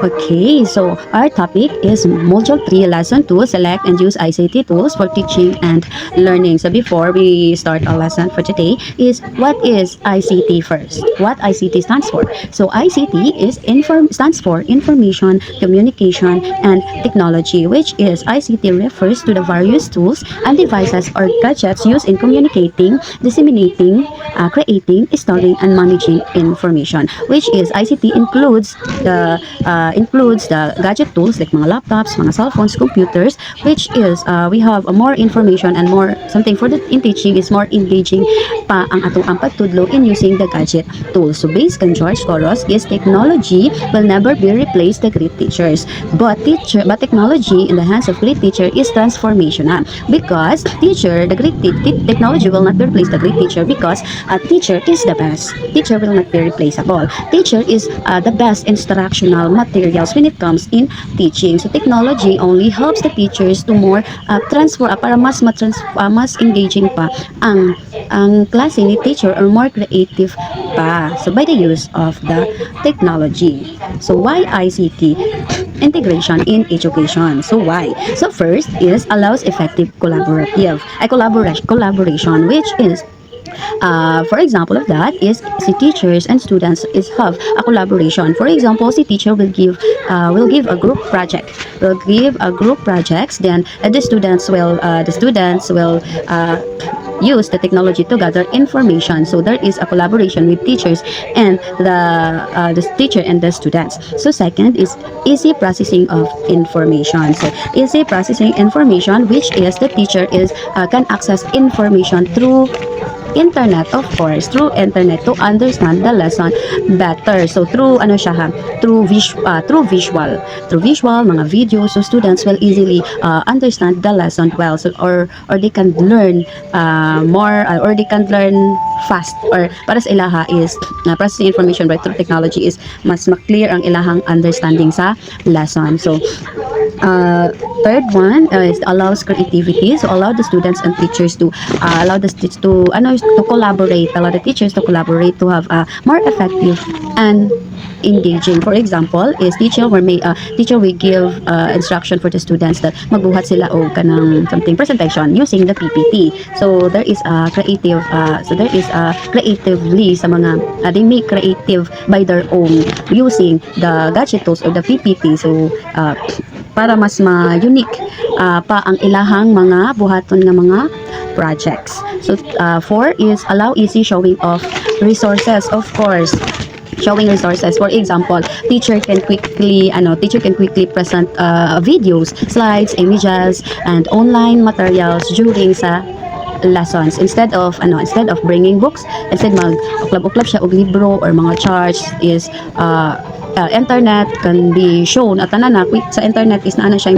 Okay, so our topic is Module 3, Lesson 2, Select and Use ICT Tools for Teaching and Learning. So before we start our lesson for today is what is ICT first? What ICT stands for? So ICT stands for Information, Communication, and Technology, which is ICT refers to the various tools and devices or gadgets used in communicating, disseminating, creating, storing, and managing information. Which is ICT includes the gadget tools like mga laptops, mga cell phones, computers, which is we have more information and more something for the in teaching is more engaging pa ang atong ang pagtudlo in using the gadget tools. So based on George Soros, is technology will never be replaced the great teachers. But technology in the hands of great teacher is transformational because technology will not replace the great teacher because a teacher is the best. Teacher will not be replaceable. Teacher is the best instructional materials when it comes in teaching. So technology only helps the teachers to more transfer para mas engaging pa ang klase ni teacher or more creative pa. So by the use of the technology. So why ICT integration in education? So why? So first is allows effective collaboration, which is for example of that is si teachers and students is have a collaboration. For example, si teacher will give a group project. Will give a group projects. Then the students will use the technology to gather information. So there is a collaboration with teachers and the teacher and the students. So second is easy processing of information. So easy processing information, which is the teacher can access information through internet, of course, through internet to understand the lesson better. So through through visual mga videos, so students will easily understand the lesson well. So or they can learn more or they can learn fast, or para sa ilaha is processing information by through technology is mas clear ang ilahang understanding sa lesson. So third one is allows creativity. So allow the students and teachers to collaborate. Allow the teachers to collaborate to have a more effective and engaging. For example, is teacher will give instruction for the students that magbuhat sila og kanang something presentation using the PPT. So there is a creatively sa mga they make creative by their own using the gadget tools or the PPT. So para mas ma-unique pa ang ilahang mga buhaton nga mga projects. So 4 is allow easy showing of resources, of course. Showing resources. For example, teacher can quickly present videos, slides, images, and online materials during sa lessons instead of bringing books. Instead mag-uklab siya og libro or mga charts is internet can be shown at tanan sa internet is naana siya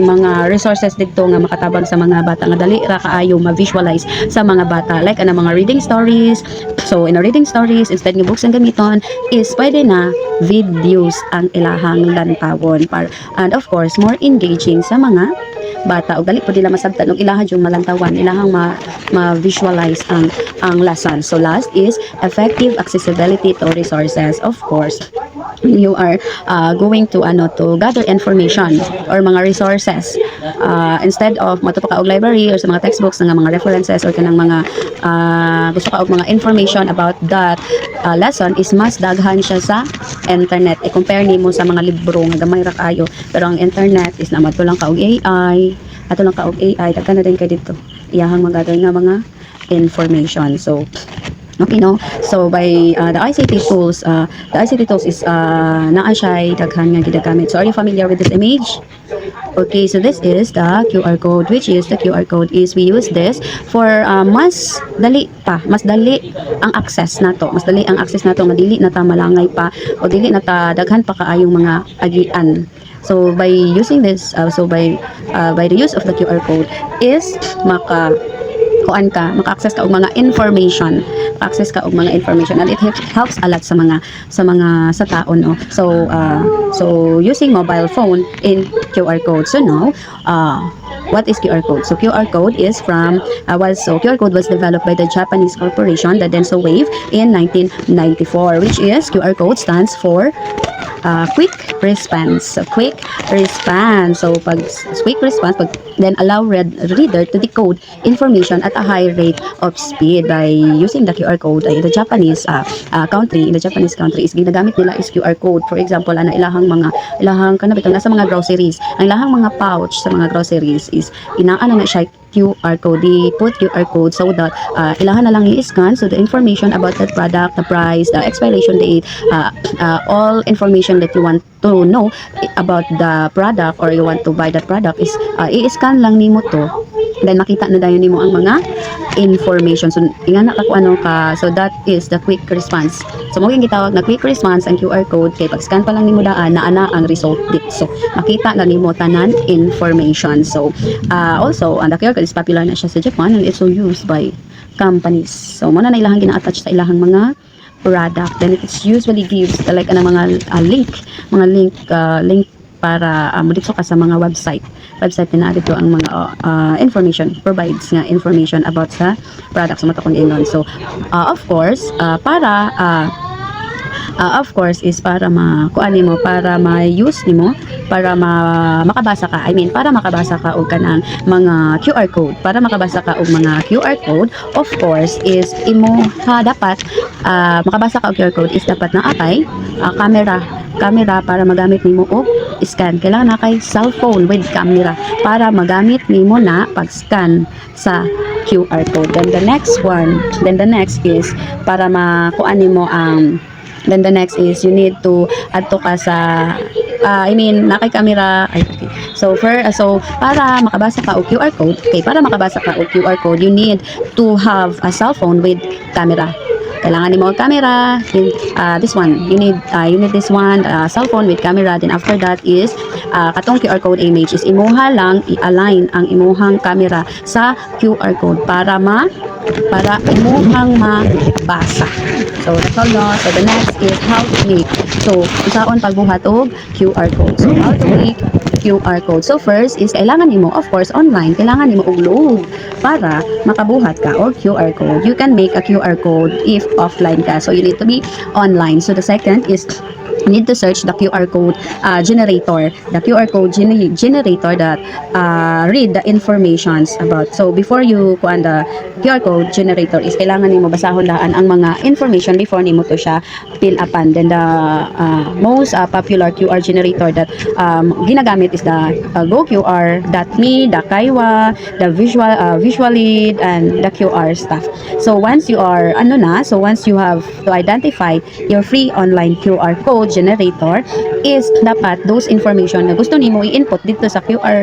mga resources dito nga makatabang sa mga bata nga dali ra kaayo ma-visualize sa mga bata like mga reading stories. So in a reading stories instead ng books ang gamiton is pwede na videos ang ilahang lantawon and of course more engaging sa mga bata og dali po nila masabtan og ilahang yung malantawan ilahang ma-visualize ang lesson. So last is effective accessibility to resources. Of course, you are going to gather information or mga resources instead of matuto ka og library or sa mga textbooks nga mga references or kanang mga gusto ka og mga information about that lesson is mas daghan siya sa internet. I-compare nimo sa mga libro nga gamay ra kayo, pero ang internet is naman lang ka og AI daghan na din kay dito iyahang mag-gather nga mga information. So okay, no? So by the ICT tools is naa siya daghan nga ginagamit. So are you familiar with this image? Okay, so this is the QR code, which is the QR code is we use this for mas dali ang access nato nga dili na ta malangay pa o dili na ta daghan pa kaayong mga agian. So by using this by the use of the QR code is maka-access ka og mga information and it helps a lot sa taon, no? So using mobile phone in QR code. So now what is QR code? So QR code is QR code was developed by the Japanese corporation, the Denso Wave, in 1994, which is QR code stands for quick response. So, quick response. So, pag quick response, then allow reader to decode information at a high rate of speed by using the QR code. In the Japanese country, is ginagamit nila is QR code. For example, ilahang kanabito nasa mga groceries. Ang ilahang mga pouch sa mga groceries is inaano na siya QR code. They put QR code so that ilahan na lang i-scan, so the information about that product, the price, the expiration date, all information that you want to know about the product or you want to buy that product is i-scan lang nimo to, then makita na dayon nimo ang mga information. So ingana ka kung ano ka, so that is the quick response. So mo gitawag na quick response ang QR code kay pag scan pa lang nimo daan na ana ang result dito, so makita na nimo tanan information. So also the QR code is popular na siya sa Japan and it's so used by companies. So mo na ilahang gina-attach sa ilahang mga product, then it's usually gives like mga link para dito ka sa mga website na dito ang mga information provides nga information about sa products mo ta kun ingon. So of course is para makuan nimo, para ma-use nimo, para makabasa ka. Para makabasa ka og kanang mga QR code. Para makabasa ka og mga QR code, of course is imo dapat makabasa ka og QR code is dapat na atay camera para magamit nimo og scan. Kailangan na kay cellphone with camera para magamit nimo na pag-scan sa QR code. Then the next is para makuan nimo ang then the next is you need to add to ka sa nakay camera. Okay. So para makabasa ka og QR code, you need to have a cell phone with camera. Kailangan nimo camera, this one you need this one, cell phone with camera. Then after that is katong QR code image is imuha lang i-align ang imuhang camera sa QR code para imuhang mabasa. So that's all no. So the next is how to make. So usaon pagbuhat og QR code. So how to make QR code. So first is kailangan nimo, of course online, kailangan nimo og load para makabuhat ka og QR code. You can make a QR code if offline ka. So you need to be online. So the second is you need to search the QR code generator. The QR code generator that read the informations about. So before you kuan the QR code generator is kailangan nimo basahon daan ang mga information before nimo to siya fill upan. Then the most popular QR generator that ginagamit is the GoQR.me, the Kaiwa, the Visualid, and the QR stuff. So once you have to identify your free online QR code generator is dapat those information na gusto nimo i-input dito sa QR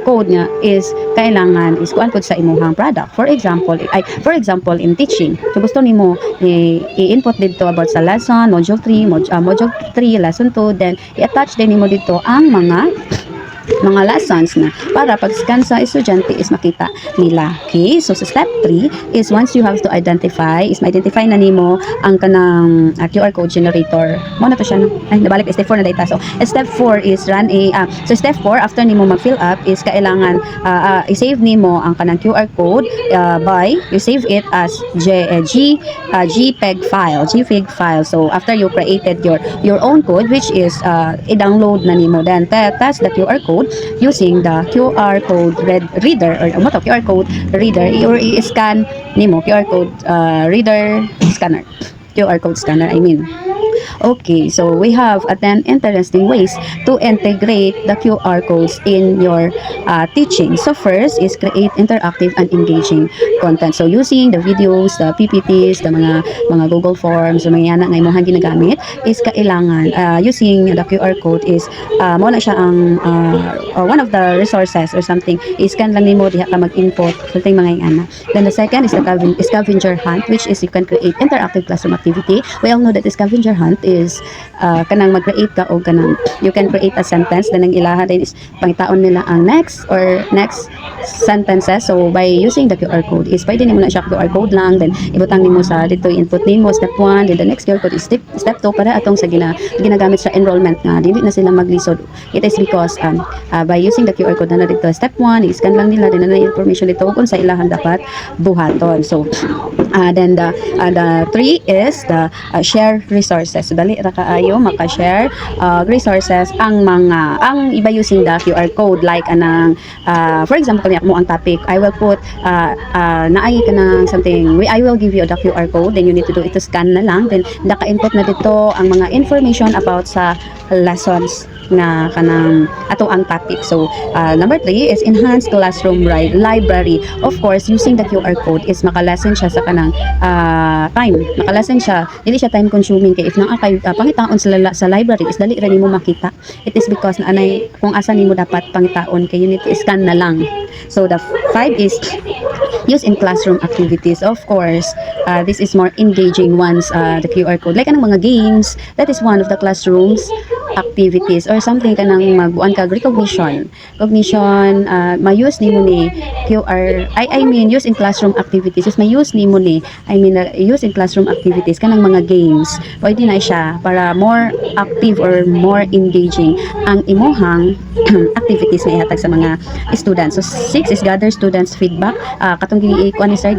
code nga is kailangan is kuan pud sa imuhang product. For example in teaching, so gusto nimo i-input dito about sa lesson module 3 lesson 2, then i-attach din nimo dito ang mga lessons na para pag scan sa estudyante is makita nila. Okay, so sa step 3 is once you have to identify na nimo ang kanang QR code generator. Mo na to siya no. Nabalik step 4 na data. So step 4 is step 4 after nimo mag-fill up is kailangan i-save nimo ang kanang QR code by you save it as JPEG file. So after you created your own code which is i-download na nimo, then test the QR code using the QR code reader or QR code reader or i-scan nimo QR code QR code scanner Okay, so we have 10 interesting ways to integrate the QR codes in your teaching. So first is create interactive and engaging content. So using the videos, the PPTs, the mga Google Forms, mga yana nga imong ginagamit is kailangan using the QR code is mo na siya ang one of the resources or something. Scan lang nimo diha ka mag-input something mga yana. Then the second is the scavenger hunt, which is you can create interactive classroom activity. We all know that the scavenger hunt is kanang mag-create ka o kanang you can create a sentence, then ang ilaha din is pangitaon nila ang next sentences. So by using the QR code is pwede nimo na siya QR code lang, then ibutang nimo sa dito input nimo step 1, then the next QR code is step 2 para atong sa ginagamit sa enrollment nga dili na sila maglisod. It is because by using the QR code na dito step 1 is-scan lang nila din na information dito kung sa ilahan dapat buhaton. So then the 3 is the share resources. resources. So dali ra kaayo maka-share resources ang iba using the QR code like anang for example kanya mo ang topic, I will put naay ka ng something, I will give you the QR code, then you need to do it to scan na lang, then naka-input na dito ang mga information about sa lessons nga kanang ato ang topic. So number 3 is enhanced classroom library. Of course, using the QR code is makalasen siya sa kanang time. Makalasen siya, dili siya time consuming kay if nang kay pangitaon sa library is dali ra nimo makita. It is because na anay kung asa nimo dapat pangitaon kay you need to scan na lang. So the 5 is use in classroom activities. Of course, this is more engaging once the QR code. Like anong mga games, that is one of the classrooms activities or something kanang magbuan kag recognition. Cognition, ma-use nimo ni QR, I mean use in classroom activities. Is ma-use nimo ni, use in classroom activities kanang mga games. Pwede na siya para more active or more engaging ang imuhang activities na ihatag sa mga students. So 6 is gather students feedback. Katong kuan ni sir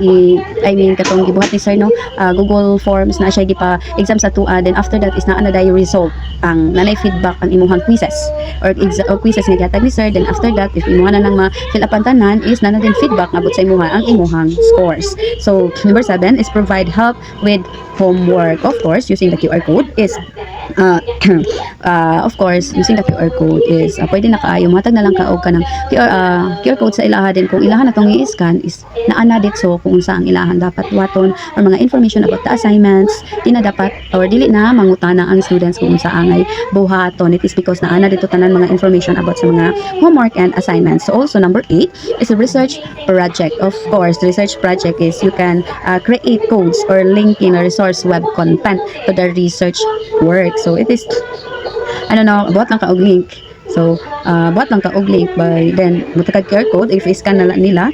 katong gibuhat ni sir no, Google Forms na siya gipa exam sa tua, then after that is naa na dayo result ang nanay feedback ang imuhang quizzes or quizzes nga gihatag ni sir, then after that if imuha na nang ma-fill upan tanan is na din feedback ngabot sa imuha ang imuhang scores. So number 7 is provide help with homework. Of course, using the QR code is of course, using the QR code is pwede na kaayo matag na lang kaog ka ng QR code sa ilaha, din kung ilahan natong i-scan is naana dito kung unsa ang ilahan dapat waton or mga information about the assignments, di na dapat or dili na mangutana ang students kung unsa angay buhaton. It is because naana dito tanan mga information about sa mga homework and assignments. So also number 8 is a research project. Of course, the research project is you can create codes or linking a resource web content to the research work. So it is buhat lang ka og link. So buhat lang ka og link by then mutakad QR code if i-scan na nila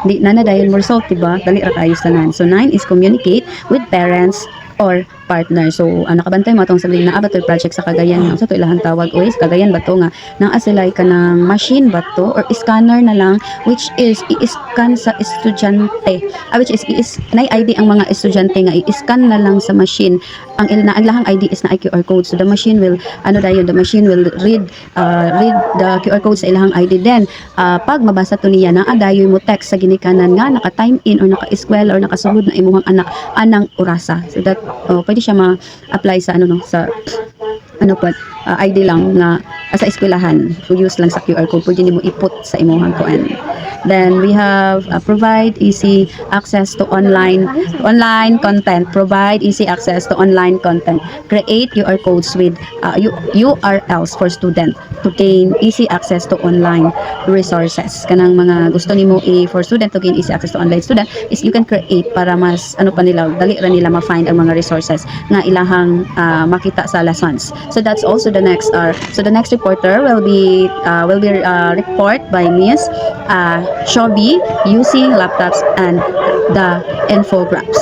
di na dayon mo result, diba? Dali ra kaayos tanan. So 9 is communicate with parents or partner. So nakabantay mo atong sabihin na abatoy project sa Cagayan nga sa to ilahang tawag oy Cagayan ba to nga nang asilay ka ng machine ba to or scanner na lang which is i-scan sa estudyante, which is nay ID ang mga estudyante nga i-scan na lang sa machine ang lahang ID is na QR code. So the machine will the machine will read the QR code sa ilahang ID, then pag mabasa to niya na dayon mo text sa ginikanan nga naka-time in or naka-eskwela or nakasulod na imuhang anak anang orasa. So that pwede siya ma-apply sa sa ID lang nga sa eskwelahan. So use lang sa QR code pwede nimo i-put sa imuhang kuan. Then we have provide easy access to online content. Provide easy access to online content. Create QR codes with URLs for student to gain easy access to online resources. Kanang mga gusto nimo for student to gain easy access to online student is you can create para mas dali ra nila ma-find ang mga resources nga ilahang makita sa lessons. So that's also the next so the next reporter will be report by Miss Shobi using laptops and the infographics.